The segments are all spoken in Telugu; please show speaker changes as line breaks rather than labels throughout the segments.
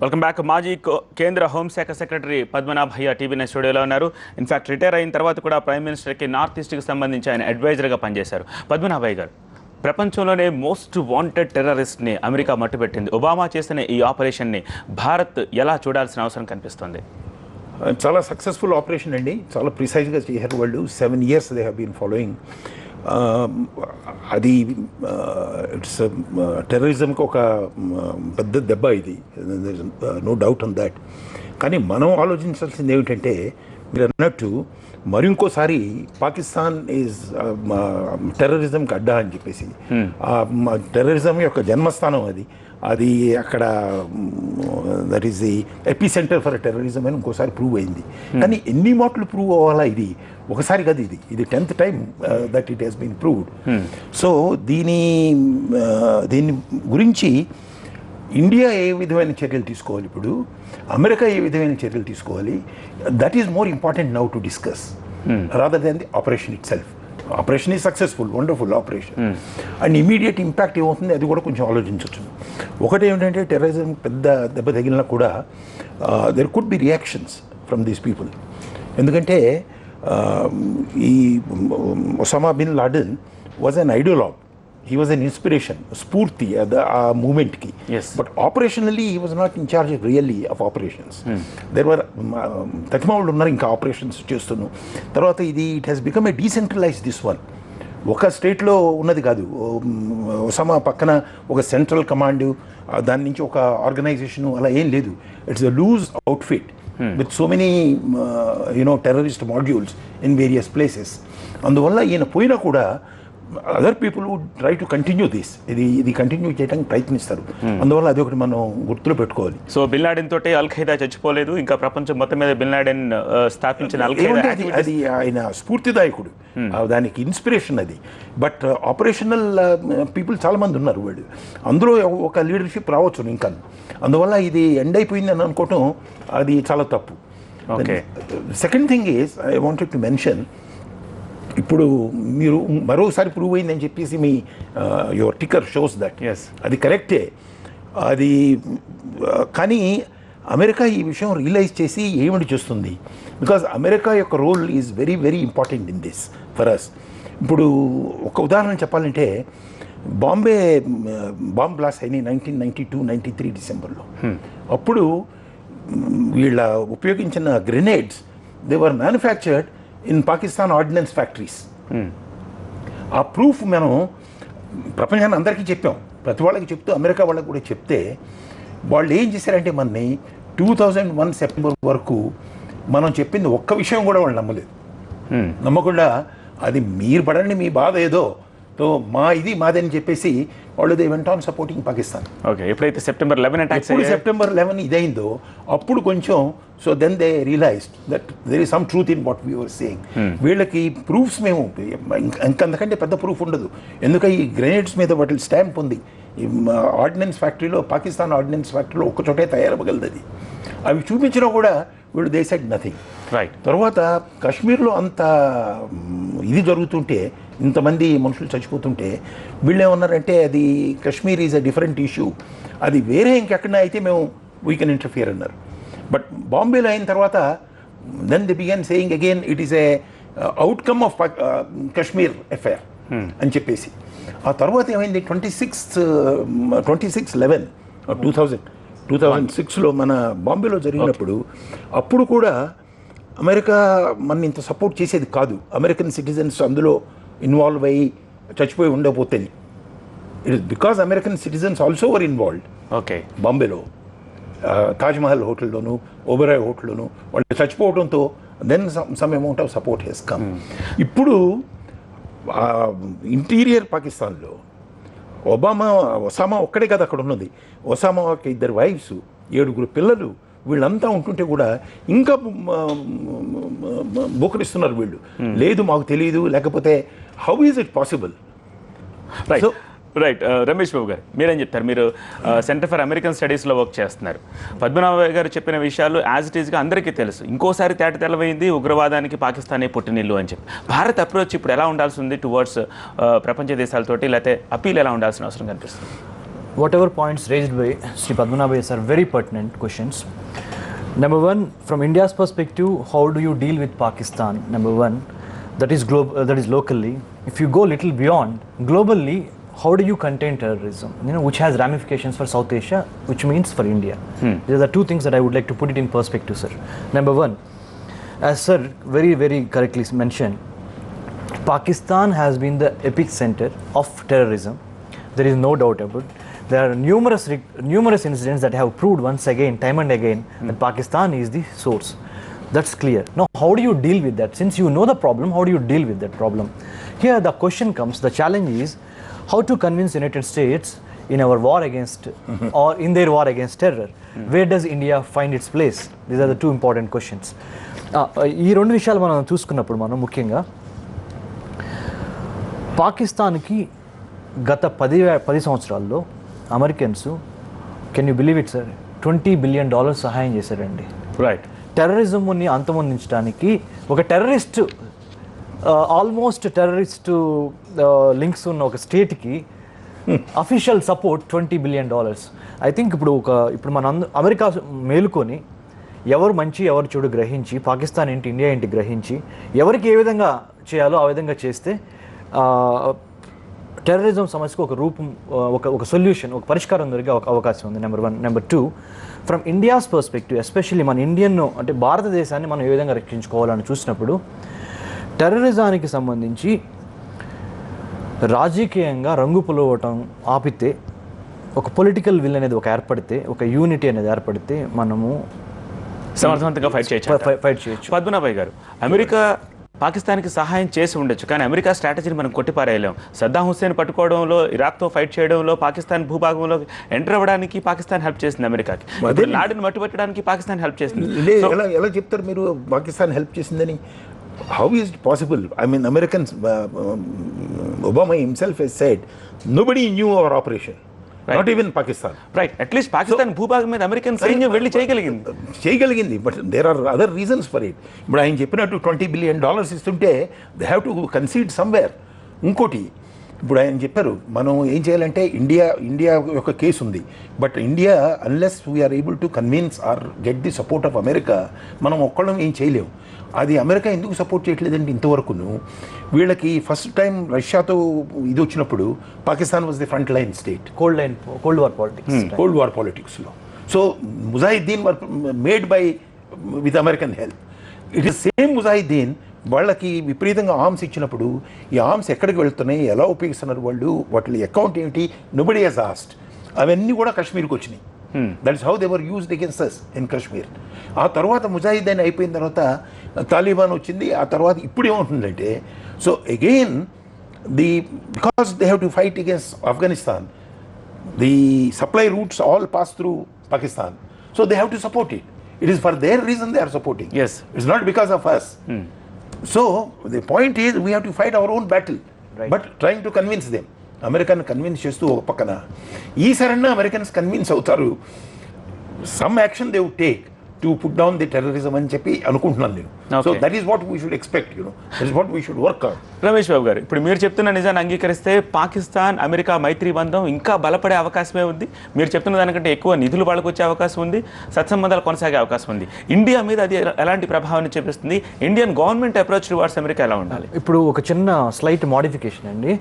Welcome back. మాజీ కేంద్ర హోంశాఖ సెక్రటరీ పద్మనాభయ్య టీవీ9 స్టూడియోలో ఉన్నారు. ఇన్ఫ్యాక్ట్ రిటైర్ అయిన తర్వాత కూడా ప్రైమ్ మినిస్టర్కి నార్త్ ఈస్ట్కి సంబంధించి ఆయన అడ్వైజర్గా పనిచేశారు. పద్మనాభయ్య గారు, ప్రపంచంలోనే మోస్ట్ వాంటెడ్ టెర్రరిస్ట్ని అమెరికా మట్టుపెట్టింది. ఒబామా చేసిన ఈ ఆపరేషన్ని భారత్ ఎలా చూడాల్సిన అవసరం కనిపిస్తుంది?
చాలా సక్సెస్ఫుల్ ఆపరేషన్ అండి. చాలా ప్రిసైజ్గా చేశారు వాళ్ళు. 7 years they have been following. అది ఇట్స్ టెర్రరిజంకి ఒక పెద్ద దెబ్బ ఇది, నో డౌట్ ఆన్ దాట్. కానీ మనం ఆలోచించాల్సింది ఏమిటంటే, మీరు అన్నట్టు మరి ఇంకోసారి పాకిస్తాన్ ఈజ్ టెర్రరిజంకి అడ్డా అని చెప్పేసి, టెర్రరిజం యొక్క జన్మస్థానం అది అక్కడ that is the ఎపీ centre for terrorism అని ఇంకోసారి ప్రూవ్ అయింది. కానీ ఎన్ని మాటలు ప్రూవ్ అవ్వాలా? ఒకసారి కదా, ఇది 10th time that it has been proved. So దీని గురించి ఇండియా ఏ విధమైన చర్యలు తీసుకోవాలి, ఇప్పుడు అమెరికా ఏ విధమైన చర్యలు తీసుకోవాలి, that is more important now to discuss rather than the operation it self. Operation is successful, wonderful operation. And immediate impact ఏమవుతుంది అది కూడా కొంచెం ఆలోచించవచ్చు. ఒకటి ఏమిటంటే, టెర్రరిజం పెద్ద దెబ్బ తగిలినా కూడా there could be reactions from these people. ఎందుకంటే ఈ Osama bin Laden was an ideologue, he was an inspiration, spurti ఆ మూమెంట్కి. But operationally he was not in charge really of operations. There were తతిమావులు ఉన్నారు ఇంకా ఆపరేషన్స్ చేస్తున్నాం. తర్వాత it has become a decentralise this one. ఒక స్టేట్లో ఉన్నది కాదు. ఒసామా పక్కన ఒక సెంట్రల్ కమాండ్, దాని నుంచి ఒక ఆర్గనైజేషను అలా ఏం లేదు. It's a loose outfit with so many terrorist modules in various places. అందువల్ల ఈయన పోయినా కూడా other people would try to continue this. ఇది కంటిన్యూ చేయడానికి ప్రయత్నిస్తారు. అందువల్ల అది ఒకటి మనం గుర్తులో పెట్టుకోవాలి.
సో బిన్ లాడెన్ తోటి అల్ ఖైదా చచ్చిపోలేదు, ఇంకా ప్రపంచం మొత్తం మీద బిన్ లాడెన్ స్థాపించిన అల్ ఖైదా
అది ఆయన స్ఫూర్తిదాయకుడు, దానికి ఇన్స్పిరేషన్ అది. బట్ ఆపరేషనల్ పీపుల్ చాలా మంది ఉన్నారు వాళ్ళు, అందులో ఒక లీడర్షిప్ రావచ్చు ఇంకా. అందువల్ల ఇది ఎండ్ అయిపోయింది అని అనుకోవటం అది చాలా తప్పు. Second thing is I wanted to mention, ఇప్పుడు మీరు మరోసారి ప్రూవ్ అయిందని చెప్పేసి me your ticker shows that అది కరెక్టే. అది కానీ అమెరికా ఈ విషయం రియలైజ్ చేసి ఏమిటి చేస్తుంది? బికాజ్ అమెరికా యొక్క role is very very important in this for us. ఇప్పుడు ఒక ఉదాహరణ చెప్పాలంటే, బాంబే బాంబ్ బ్లాస్ట్ అయినాయి 1992-93 డిసెంబర్లో. అప్పుడు వీళ్ళ ఉపయోగించిన grenades they were manufactured in Pakistan ordinance factories. ఆ ప్రూఫ్ మనం ప్రపంచాన్ని అందరికీ చెప్పాం, ప్రతి వాళ్ళకి చెప్తూ అమెరికా వాళ్ళకి కూడా చెప్తే, వాళ్ళు ఏం చేశారంటే మనని 2001 సెప్టెంబర్ వరకు మనం చెప్పింది ఒక్క విషయం కూడా వాళ్ళు నమ్మలేదు. నమ్మకుండా అది మీరు పడండి, మీ బాధ ఏదో తో మాదని చెప్పేసి వాళ్ళు they went on supporting Pakistan.
Okay, ఎప్పుడైతే సెప్టెంబర్
11 ఇదైందో అప్పుడు కొంచెం, so then they realised that there is some truth in what we were saying. వీళ్ళకి ప్రూఫ్స్ మేము ఇంకంతకంటే పెద్ద ప్రూఫ్ ఉండదు. ఎందుకంటే ఈ గ్రెనేడ్స్ మీద వాటి స్టాంప్ ఉంది. ఈ ఆర్డినెన్స్ ఫ్యాక్టరీలో, పాకిస్తాన్ ఆర్డినెన్స్ ఫ్యాక్టరీలో ఒక్కచోటే తయారవ్వగలదు అది. అవి చూపించినా కూడా వీళ్ళు దే సెడ్ నథింగ్.
రైట్.
తర్వాత కాశ్మీర్లో అంత ఇది జరుగుతుంటే, ఇంతమంది మనుషులు చచ్చిపోతుంటే, వీళ్ళు ఏమన్నారంటే అది Kashmir is a different issue, అది వేరే ఇంకెక్కడైనా అయితే మేము వీ కెన్ ఇంటర్ఫియర్ అన్నారు. బట్ బాంబేలో అయిన తర్వాత then they began saying again it is a outcome of Kashmir affair అని చెప్పేసి. ఆ తర్వాత ఏమైంది, 2006లో మన బాంబేలో జరిగినప్పుడు, అప్పుడు కూడా అమెరికా మన ఇంత సపోర్ట్ చేసేది కాదు. అమెరికన్ సిటిజన్స్ అందులో ఇన్వాల్వ్ అయ్యి చచ్చిపోయి ఉండకపోతే, it is because American citizens also were involved.
Okay,
బాంబేలో తాజ్మహల్ హోటల్లోను, ఓబెరాయ్ హోటల్లోను వాళ్ళు చచ్చిపోవడంతో then some amount of support has come. ఇప్పుడు ఇంటీరియర్ పాకిస్తాన్లో ఒసామా ఒక్కడే కదా అక్కడ ఉన్నది. ఒసామాకి 2 వైఫ్స్, 7 పిల్లలు, వీళ్ళంతా ఉంటుంటే కూడా ఇంకా బోకరిస్తున్నారు వీళ్ళు. లేదు మాకు తెలియదు, లేకపోతే how is it possible?
Right. Ramesh Babu garu, మీరేం చెప్తారు? మీరు సెంటర్ ఫర్ అమెరికన్ స్టడీస్లో వర్క్ చేస్తున్నారు. పద్మనాభయ్య గారు చెప్పిన విషయాలు యాజ్ ఇట్ ఈస్గా అందరికీ తెలుసు. ఇంకోసారి తేట తెలవైంది ఉగ్రవాదానికి పాకిస్తానే పుట్టినిల్లు అని చెప్పి. భారత్ అప్రోచ్ ఇప్పుడు ఎలా ఉండాల్సి ఉంది టువర్డ్స్ ప్రపంచ దేశాలతోటి, లేకపోతే అపీల్ ఎలా ఉండాల్సిన అవసరం కనిపిస్తుంది?
whatever points raised by Sri Padmanabhai are very pertinent questions. Number one, from India's perspective, how do you deal with Pakistan? Number one, that is locally. If you go a little beyond, globally, how do you contain terrorism? Which has ramifications for South Asia, which means for India. These are the two things that I would like to put it in perspective, sir. Number one, as sir very, very correctly mentioned, Pakistan has been the epicenter of terrorism. There is no doubt about it. There are numerous incidents that have proved once again, time and again, that Pakistan is the source. That's clear. Now, how do you deal with that? Since you know the problem, how do you deal with that problem? Here the question comes, the challenge is how to convince United States in our war against, or in their war against terror. Where does India find its place? These are the two important questions. ఈ రెండు విషయాలు మనం చూసుకున్నప్పుడు మనం ముఖ్యంగా పాకిస్తాన్కి గత 10 సంవత్సరాల్లో Americans, can you believe it sir, $20 billion సహాయం చేశారండి.
రైట్.
టెర్రరిజంని అంతమొందించడానికి ఒక టెర్రరిస్ట్, ఆల్మోస్ట్ టెర్రరిస్ట్ లింక్స్ ఉన్న ఒక స్టేట్కి official support $20 billion. I think ఇప్పుడు మన అమెరికా మేలుకొని ఎవరు మంచి ఎవరు చెడు గ్రహించి, పాకిస్తాన్ ఏంటి ఇండియా ఏంటి గ్రహించి, ఎవరికి ఏ విధంగా చేయాలో ఆ విధంగా చేస్తే టెర్రరిజం సమస్యకు ఒక రూపం, ఒక సొల్యూషన్, ఒక పరిష్కారం దొరికే అవకాశం ఉంది. Number one. Number two, from India's perspective, especially మన ఇండియన్ అంటే భారతదేశాన్ని మనం ఏ విధంగా రక్షించుకోవాలని చూసినప్పుడు, టెర్రరిజానికి సంబంధించి రాజకీయంగా రంగు పులవటం ఆపితే, ఒక పొలిటికల్ విల్ అనేది ఏర్పడితే, ఒక యూనిటీ అనేది ఏర్పడితే మనము
సమర్థవంతంగా ఫైట్ చేయొచ్చు. పద్మనాభయ్య గారు, అమెరికా పాకిస్తాన్కి సహాయం చేసి ఉండొచ్చు, కానీ అమెరికా స్ట్రాటజీని మనం కొట్టిపారేయలేం. సద్దాం హుస్సేన్ పట్టుకోవడంలో, ఇరాక్తో ఫైట్ చేయడంలో, పాకిస్తాన్ భూభాగంలో ఎంటర్ అవ్వడానికి పాకిస్తాన్ హెల్ప్ చేసింది అమెరికాకి. లాడెన్ మట్టుపెట్టడానికి పాకిస్తాన్ హెల్ప్ చేసింది.
ఎలా చెప్తారు మీరు పాకిస్తాన్ హెల్ప్ చేసిందని? How is it possible? I mean, Americans, Obama himself has said, nobody knew our operation. Right. Not even Pakistan.
Right. At least Pakistan భూభాగం మీద అమెరికన్ సైన్యం వెళ్ళి చేయగలిగింది.
But there are other reasons for it. ఇప్పుడు ఆయన చెప్పినట్టు $20 బిలియన్ ఇస్తుంటే they have to concede somewhere. ఇంకోటి, ఇప్పుడు ఆయన చెప్పారు మనం ఏం చేయాలంటే ఇండియా యొక్క కేసు ఉంది, but India unless we are able to convince or get the support of America, మనం ఒక్కళ్ళం ఏం చేయలేము. అది అమెరికా ఎందుకు సపోర్ట్ చేయట్లేదండి ఇంతవరకును? వీళ్ళకి ఫస్ట్ టైం రష్యాతో ఇది వచ్చినప్పుడు Pakistan was the front line state, cold war పాలిటిక్స్లో. So mujahideen were made by with American help. It is same mujahideen వాళ్ళకి విపరీతంగా ఆర్మ్స్ ఇచ్చినప్పుడు ఈ ఆర్మ్స్ ఎక్కడికి వెళ్తున్నాయి, ఎలా ఉపయోగిస్తున్నారు వాళ్ళు, వాటి అకౌంట్ ఏమిటి, నోబడీ హస్ ఆస్క్డ్. అవన్నీ కూడా కాశ్మీర్కి వచ్చినాయి. That is how they were used against us in Kashmir. ఆ తర్వాత ముజాహిద్దీన్ అయిపోయిన తర్వాత తాలిబాన్ వచ్చింది. ఆ తర్వాత ఇప్పుడు ఏమవుతుందంటే, so again because they have to fight against Afghanistan, the supply roots all pass through Pakistan, so they have to support it. It is for their reason they are supporting.
Yes.
It's not because of us. So the point is we have to fight our own battle. Right. But trying to convince them. American convince చేస్తూ ఒక పక్కన ఈసారన్నా అమెరికన్స్ కన్విన్స్ అవుతారు, some action they would take to put down the terrorism అని చెప్పి అనుకుంటున్నాను నేను. So that is what we should expect, that is what we should work on.
Ramesh Babu garu, ఇప్పుడు మీరు చెప్తున్న నిజాన్ని అంగీకరిస్తే పాకిస్తాన్ అమెరికా మైత్రి బంధం ఇంకా బలపడే అవకాశమే ఉంది. మీరు చెప్తున్న దానికంటే ఎక్కువ నిధులు వాళ్ళకు వచ్చే అవకాశం ఉంది, సత్సంబంధాలు కొనసాగే అవకాశం ఉంది. ఇండియా మీద అది ఎలాంటి ప్రభావాన్ని చూపిస్తుంది? Indian government approach towards America ఎలా ఉండాలి?
ఇప్పుడు ఒక చిన్న స్లైట్ మోడిఫికేషన్ అండి.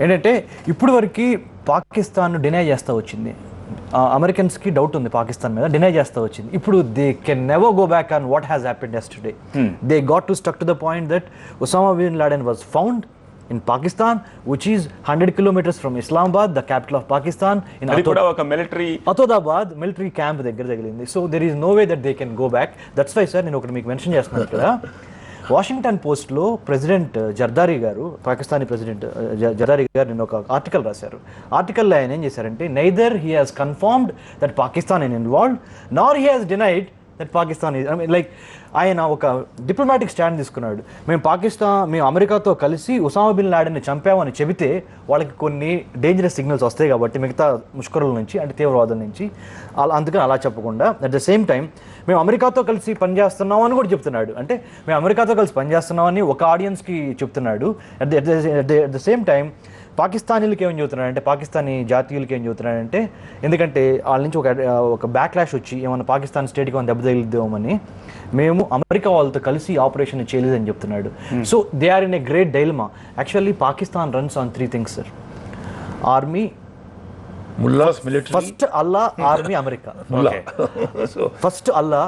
ఏంటంటే ఇప్పుడు వరకు పాకిస్తాన్ డినై చేస్తూ వచ్చింది, అమెరికన్స్కి డౌట్ ఉంది పాకిస్తాన్ మీద, డినై చేస్తూ వచ్చింది. ఇప్పుడు they can never go back on what has happened yesterday. They got to stuck to the point that Osama bin Laden was found in Pakistan, which is 100 kilometers from Islamabad, the capital of Pakistan. In Atodabad military camp దగ్గర తగిలింది. So there is no way that they can go back. That's why sir, నేను ఒకటి మీకు మెన్షన్ చేస్తున్నాను కదా, వాషింగ్టన్ పోస్ట్లో ప్రెసిడెంట్ జర్దారీ గారు, పాకిస్తానీ ప్రెసిడెంట్ జర్దారీ గారు నిన్న ఒక ఆర్టికల్ రాశారు. ఆర్టికల్లో ఆయన ఏం చేశారంటే, neither he has confirmed that Pakistan in involved Nar he has denied that Pakistan is, I mean like ఆయన ఒక డిప్లొమాటిక్ స్టాండ్ తీసుకున్నాడు. మేము అమెరికాతో కలిసి ఉసామా బిన్ లాడెన్ని చంపామని చెబితే వాళ్ళకి కొన్ని డేంజరస్ సిగ్నల్స్ వస్తాయి కాబట్టి మిగతా ముష్కరుల నుంచి, అంటే తీవ్రవాదం నుంచి, అందుకని అలా చెప్పకుండా అట్ ద సేమ్ టైం మేము అమెరికాతో కలిసి పనిచేస్తున్నాం అని కూడా చెప్తున్నాడు. అంటే మేము అమెరికాతో కలిసి పనిచేస్తున్నామని ఒక ఆడియన్స్కి చెప్తున్నాడు. అట్ ద సేమ్ టైం పాకిస్తానీలకి ఏమని చెబుతున్నాడంటే, పాకిస్తానీ జాతీయులకి ఏం చెబుతున్నాడంటే, ఎందుకంటే వాళ్ళ నుంచి ఒక బ్యాక్లాష్ వచ్చి ఏమన్నా పాకిస్తాన్ స్టేట్కి ఏమైనా దెబ్బ తగిలిద్దామని మేము అమెరికా వాళ్ళతో కలిసి ఆపరేషన్ చేయలేదని చెప్తున్నాడు. So they are in a great dilemma. Actually Pakistan runs on 3 things, sir. Army,
mullahs military,
first Allah, army, America. First Allah,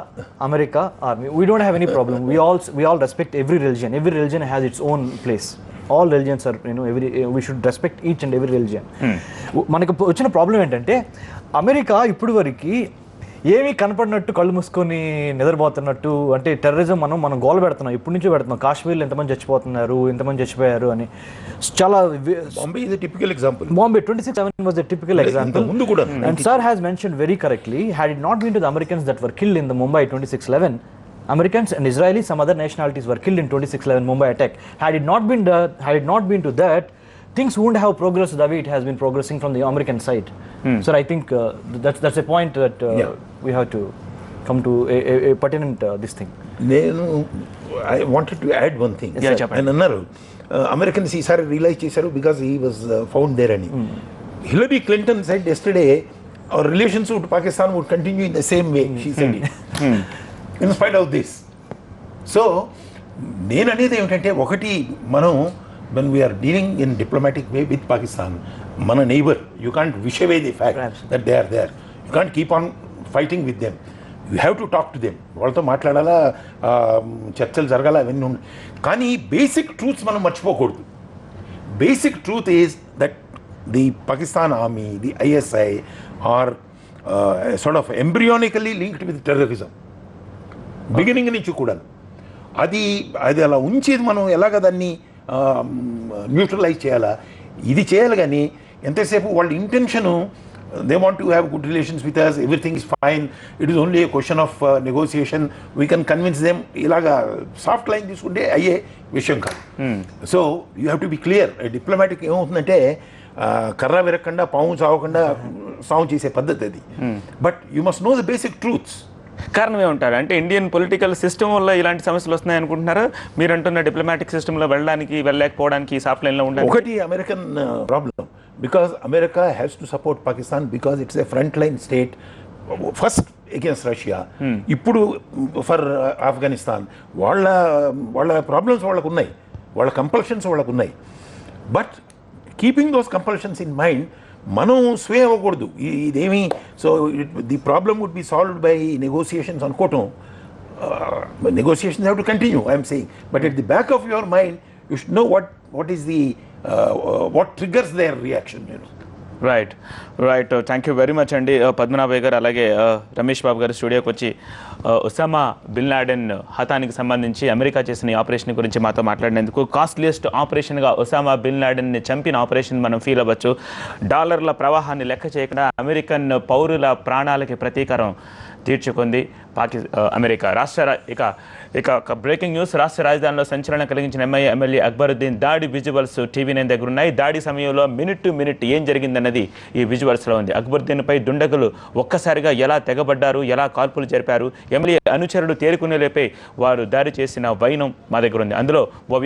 America, army. We don't have any problem. We all respect every religion. Every religion has its own place. All religions are, we should respect each and every religion. మనకు వచ్చిన ప్రాబ్లం ఏంటంటే, అమెరికా ఇప్పుడు వరకు ఏమీ కనపడినట్టు కళ్ళు మూసుకొని నిద్రపోతున్నట్టు, అంటే టెర్రరిజం మనం గోల పెడుతున్నాం, ఇప్పటి నుంచో పెడుతున్నాం. కాశ్మీర్లో ఎంతమంది చచ్చిపోతున్నారు, ఎంతమంది చచ్చిపోయారు అని. చాలా
Bombay is a typical example.
Bombay 26/7 was a typical example. And sir has mentioned very correctly, had it not been to the Americans that were killed in the Mumbai 26/11, Americans and Israelis, some other nationalities were killed in 26/11 Mumbai attack. Had it not been to that, things wouldn't have progressed the way it has been progressing from the American side. So I think that's a point that we have to come to a pertinent this thing.
I wanted to add one thing. And another, Americans ఈసారి రియలైజ్ చేశారు because he was found there అని. Hillary Clinton said yesterday our relations with Pakistan would continue in the same way. She said it. In spite of this. So నేను అనేది ఏమిటంటే, ఒకటి మనం when we are dealing in diplomatic way with Pakistan, మన neighbor, you can't wish away the fact that they are there. You can't keep on fighting with them. You have to talk to them. వాళ్ళతో మాట్లాడాలా, చర్చలు జరగాల, అవన్నీ ఉన్నాయి. కానీ బేసిక్ ట్రూత్స్ మనం మర్చిపోకూడదు. Basic truth is that the Pakistan army, the ISI are sort of embryonically linked with terrorism beginning నుంచి కూడా. అది అలా ఉంచేది మనం ఎలాగ దాన్ని న్యూట్రలైజ్ చేయాలా, ఇది చేయాలి. కానీ ఎంతసేపు వాళ్ళ intention, they want to have good relations with us, everything is fine, it is only a question of negotiation, we can convince them, ilaga soft line తీసుకుంటే అయ్యే విషయం కాదు. So you have to be clear. Diplomatic ఏమవుతుందంటే, కర్ర విరగకుండా పాము చావకుండా సాగు చేసే పద్ధతి అది. But you must know the basic truths.
కారణం ఏమంటారు అంటే, ఇండియన్ పొలిటికల్ సిస్టమ్ వల్ల ఇలాంటి సమస్యలు వస్తున్నాయి అనుకుంటున్నారా? మీరు అంటున్న డిప్లొమాటిక్ సిస్టంలో వెళ్ళలేకపోవడానికి సాఫ్ట్ లైన్లో ఉండాలి.
ఒకటి American problem, because America has to support Pakistan because it's a frontline state first against Russia. ఇప్పుడు ఫర్ ఆఫ్ఘనిస్తాన్ వాళ్ళ ప్రాబ్లమ్స్ వాళ్ళకు ఉన్నాయి, వాళ్ళ కంపల్షన్స్ వాళ్ళకు ఉన్నాయి. But keeping those compulsions in mind, మనం స్వే అవ్వకూడదు ఇదేమి. So the problem would be solved by negotiations అనుకోవటం. Negotiations have to continue, I'm saying. But at the back of your mind you should know what is the what triggers their reaction,
right. Thank you very much అండి పద్మనాభయ్య గారు, అలాగే రమేష్ బాబు గారు స్టూడియోకి వచ్చి ఒసామా బిన్ లాడెన్ హతానికి సంబంధించి అమెరికా చేసిన ఈ ఆపరేషన్ గురించి మాతో మాట్లాడినందుకు. కాస్ట్లీయెస్ట్ ఆపరేషన్గా ఒసామా బిన్ లాడెన్ని చంపిన ఆపరేషన్ మనం ఫీల్ అవ్వచ్చు. డాలర్ల ప్రవాహాన్ని లెక్క చేయకుండా అమెరికన్ పౌరుల ప్రాణాలకి ప్రతీకారం తీర్చుకుంది అమెరికా. ఇక బ్రేకింగ్ న్యూస్. రాష్ట్ర రాజధానిలో సంచలనం కలిగించిన ఎమ్మెల్యే అక్బరుద్దీన్ దాడి విజువల్స్ TV9 దగ్గర ఉన్నాయి. దాడి సమయంలో మినిట్ టు మినిట్ ఏం జరిగిందన్నది ఈ విజువల్స్లో ఉంది. అక్బరుద్దీన్పై దుండగులు ఒక్కసారిగా ఎలా తెగబడ్డారు, ఎలా కాల్పులు జరిపారు, ఎమ్మెల్యే అనుచరులు తేరుకునేలేపై వారు దాడి చేసిన వైనం మా దగ్గర ఉంది. అందులో ఓ